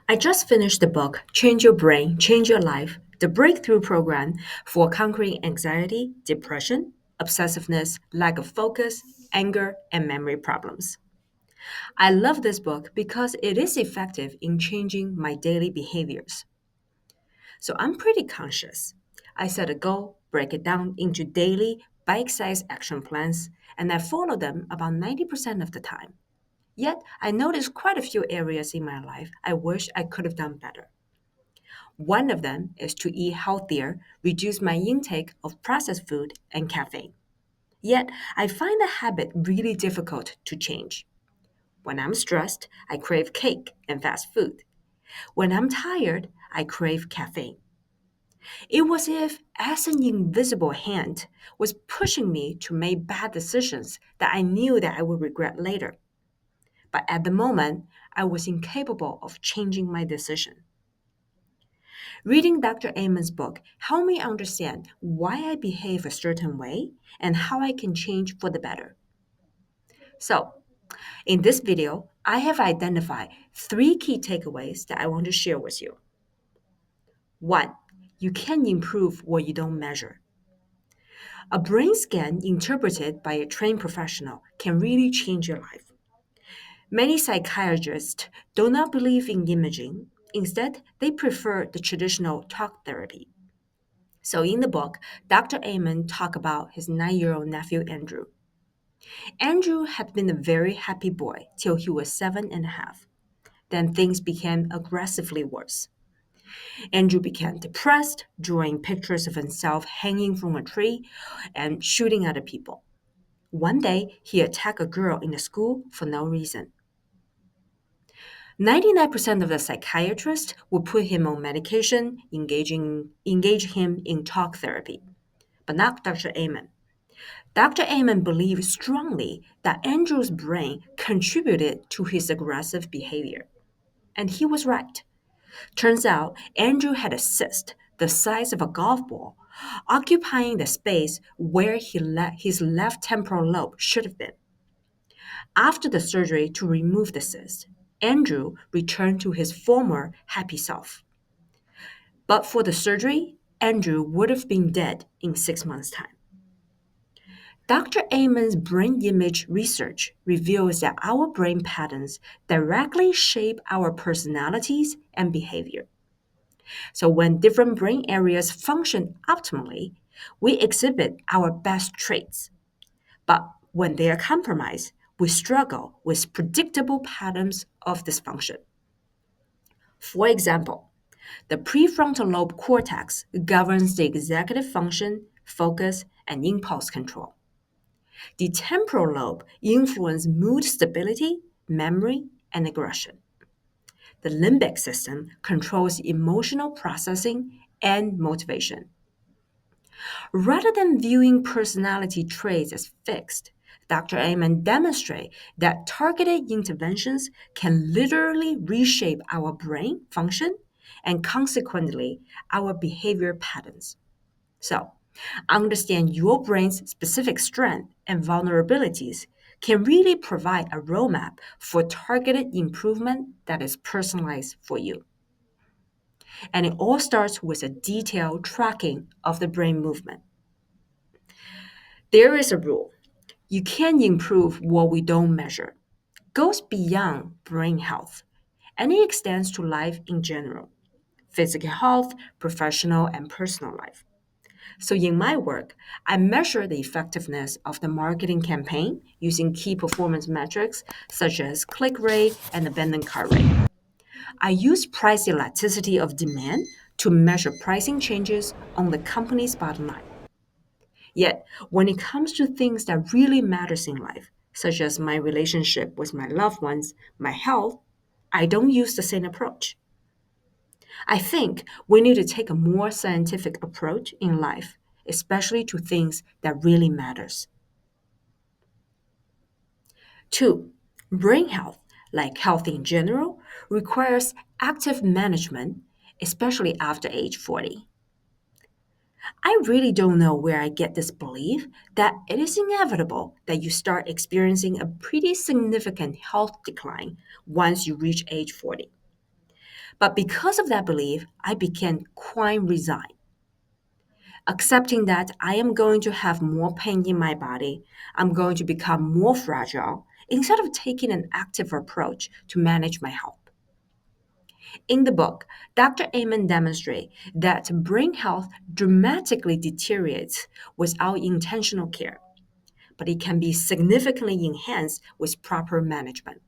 I just finished the book Change Your Brain, Change Your Life, the breakthrough program for conquering anxiety, depression, obsessiveness, lack of focus, anger, and memory problems. I love this book because it is effective in changing my daily behaviors. So I'm pretty conscious. I set a goal, break it down into daily, bite sized action plans, and I follow them about 90% of the time. Yet, I noticed quite a few areas in my life I wish I could have done better. One of them is to eat healthier, reduce my intake of processed food and caffeine. Yet, I find the habit really difficult to change. When I'm stressed, I crave cake and fast food. When I'm tired, I crave caffeine. It was as an invisible hand was pushing me to make bad decisions that I knew that I would regret later. But at the moment, I was incapable of changing my decision. Reading Dr. Amen's book helped me understand why I behave a certain way and how I can change for the better. So, in this video, I have identified three key takeaways that I want to share with you. One, you can improve what you don't measure. A brain scan interpreted by a trained professional can really change your life. Many psychiatrists do not believe in imaging. Instead, they prefer the traditional talk therapy. So in the book, Dr. Amen talked about his 9-year-old nephew Andrew. Andrew had been a very happy boy till he was 7.5. Then things became aggressively worse. Andrew became depressed, drawing pictures of himself hanging from a tree and shooting at people. One day, he attacked a girl in the school for no reason. 99% of the psychiatrists would put him on medication, engage him in talk therapy, but not Dr. Amen. Dr. Amen believed strongly that Andrew's brain contributed to his aggressive behavior. And he was right. Turns out Andrew had a cyst the size of a golf ball, occupying the space where his left temporal lobe should have been. After the surgery to remove the cyst, Andrew returned to his former happy self. But for the surgery, Andrew would have been dead in 6 months' time. Dr. Amen's brain image research reveals that our brain patterns directly shape our personalities and behavior. So, when different brain areas function optimally, we exhibit our best traits. But when they are compromised, we struggle with predictable patterns of dysfunction. For example, the prefrontal lobe cortex governs the executive function, focus, and impulse control. The temporal lobe influences mood stability, memory, and aggression. The limbic system controls emotional processing and motivation. Rather than viewing personality traits as fixed, Dr. Amen demonstrates that targeted interventions can literally reshape our brain function and consequently our behavior patterns. So, understand your brain's specific strength and vulnerabilities can really provide a roadmap for targeted improvement that is personalized for you. And it all starts with a detailed tracking of the brain movement. There is a rule. You can improve what we don't measure. It goes beyond brain health, and it extends to life in general, physical health, professional, and personal life. So in my work, I measure the effectiveness of the marketing campaign using key performance metrics such as click rate and abandoned cart rate. I use price elasticity of demand to measure pricing changes on the company's bottom line. Yet, when it comes to things that really matters in life, such as my relationship with my loved ones, my health, I don't use the same approach. I think we need to take a more scientific approach in life, especially to things that really matters. Two, brain health, like health in general, requires active management, especially after age 40. I really don't know where I get this belief that it is inevitable that you start experiencing a pretty significant health decline once you reach age 40. But because of that belief, I became quite resigned, accepting that I am going to have more pain in my body, I'm going to become more fragile, instead of taking an active approach to manage my health. In the book, Dr. Amen demonstrates that brain health dramatically deteriorates without intentional care, but it can be significantly enhanced with proper management.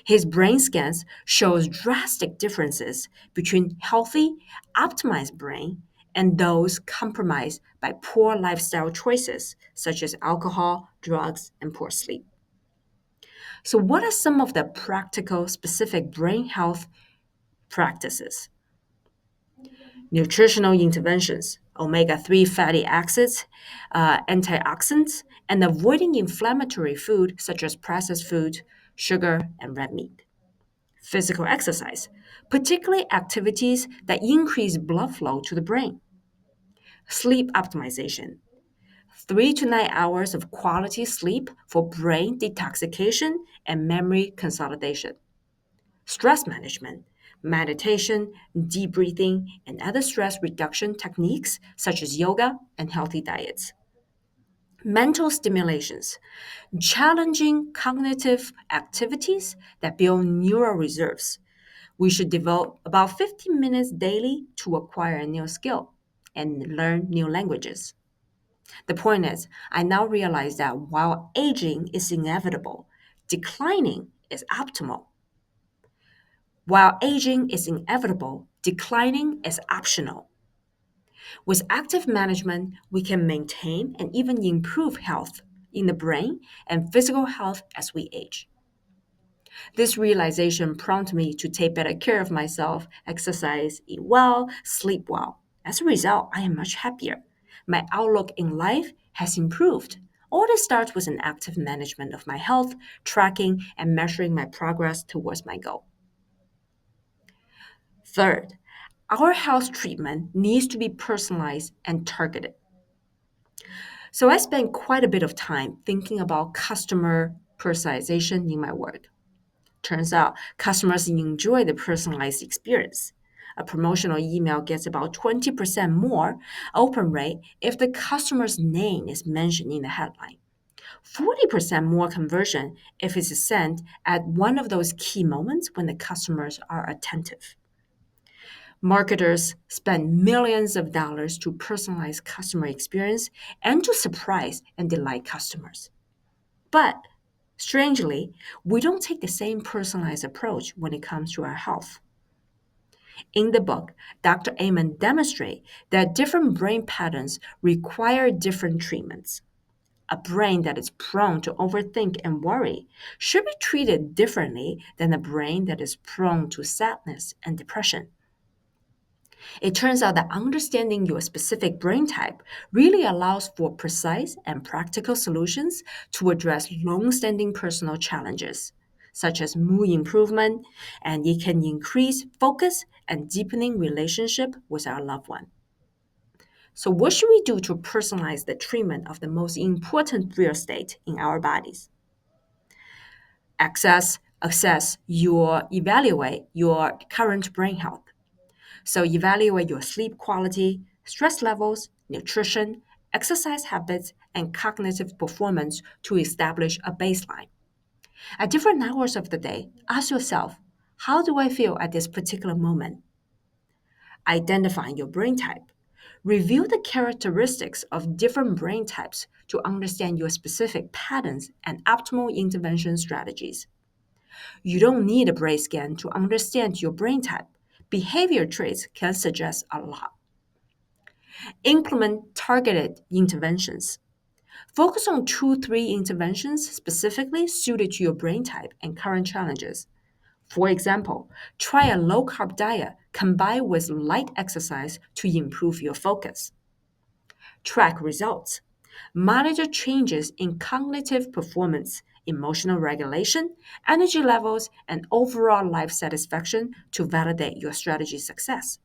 His brain scans shows drastic differences between healthy, optimized brain and those compromised by poor lifestyle choices such as alcohol, drugs, and poor sleep. So what are some of the practical specific brain health practices? Nutritional interventions, omega-3 fatty acids, antioxidants, and avoiding inflammatory food such as processed food, sugar, and red meat. Physical exercise, particularly activities that increase blood flow to the brain. Sleep optimization, 3 to 9 hours of quality sleep for brain detoxification and memory consolidation. Stress management, meditation, deep breathing, and other stress reduction techniques such as yoga and healthy diets. Mental stimulations, challenging cognitive activities that build neural reserves. We should devote about 15 minutes daily to acquire a new skill and learn new languages. The point is, I now realize that while aging is inevitable, declining is optimal. While aging is inevitable, declining is optional. With active management, we can maintain and even improve health in the brain and physical health as we age. This realization prompted me to take better care of myself, exercise, eat well, sleep well. As a result, I am much happier. My outlook in life has improved. All this starts with an active management of my health, tracking and measuring my progress towards my goal. Third, our health treatment needs to be personalized and targeted. So I spend quite a bit of time thinking about customer personalization in my work. Turns out customers enjoy the personalized experience. A promotional email gets about 20% more open rate if the customer's name is mentioned in the headline. 40% more conversion if it's sent at one of those key moments when the customers are attentive. Marketers spend millions of dollars to personalize customer experience and to surprise and delight customers. But strangely, we don't take the same personalized approach when it comes to our health. In the book, Dr. Amen demonstrates that different brain patterns require different treatments. A brain that is prone to overthink and worry should be treated differently than a brain that is prone to sadness and depression. It turns out that understanding your specific brain type really allows for precise and practical solutions to address long-standing personal challenges, such as mood improvement, and it can increase focus and deepening relationship with our loved one. So what should we do to personalize the treatment of the most important real estate in our bodies? Evaluate your current brain health. So evaluate your sleep quality, stress levels, nutrition, exercise habits, and cognitive performance to establish a baseline. At different hours of the day, ask yourself, how do I feel at this particular moment? Identifying your brain type. Review the characteristics of different brain types to understand your specific patterns and optimal intervention strategies. You don't need a brain scan to understand your brain type. Behavior traits can suggest a lot. Implement targeted interventions. Focus on 2, 3 interventions specifically suited to your brain type and current challenges. For example, try a low carb diet combined with light exercise to improve your focus. Track results. Monitor changes in cognitive performance, emotional regulation, energy levels, and overall life satisfaction to validate your strategy success.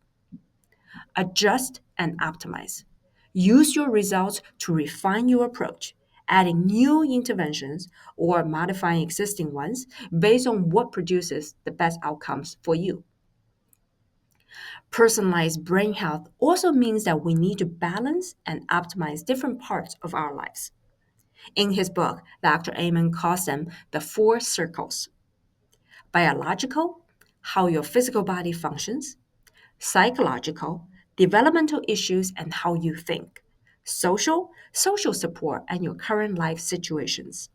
Adjust and optimize. Use your results to refine your approach, adding new interventions or modifying existing ones based on what produces the best outcomes for you. Personalized brain health also means that we need to balance and optimize different parts of our lives. In his book, Dr. Amen calls them the four circles: biological, how your physical body functions; psychological, developmental issues and how you think; social support and your current life situations;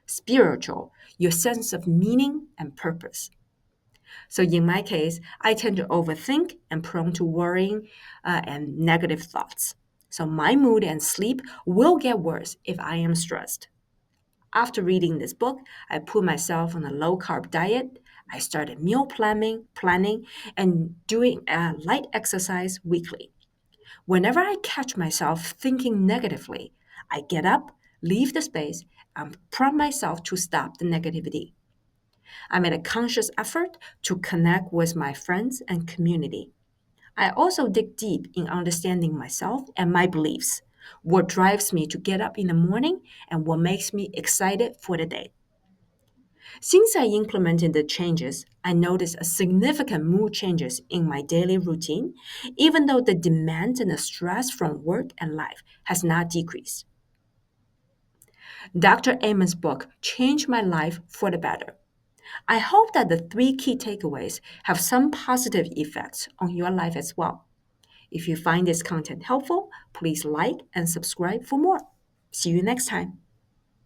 spiritual, your sense of meaning and purpose. So in my case, I tend to overthink and prone to worrying and negative thoughts. So my mood and sleep will get worse if I am stressed. After reading this book, I put myself on a low carb diet. I started meal planning and doing light exercise weekly. Whenever I catch myself thinking negatively, I get up, leave the space, and prompt myself to stop the negativity. I made a conscious effort to connect with my friends and community. I also dig deep in understanding myself and my beliefs, what drives me to get up in the morning and what makes me excited for the day. Since I implemented the changes, I noticed a significant mood changes in my daily routine, even though the demand and the stress from work and life has not decreased. Dr. Amen's book changed my life for the better. I hope that the three key takeaways have some positive effects on your life as well. If you find this content helpful, please like and subscribe for more. See you next time.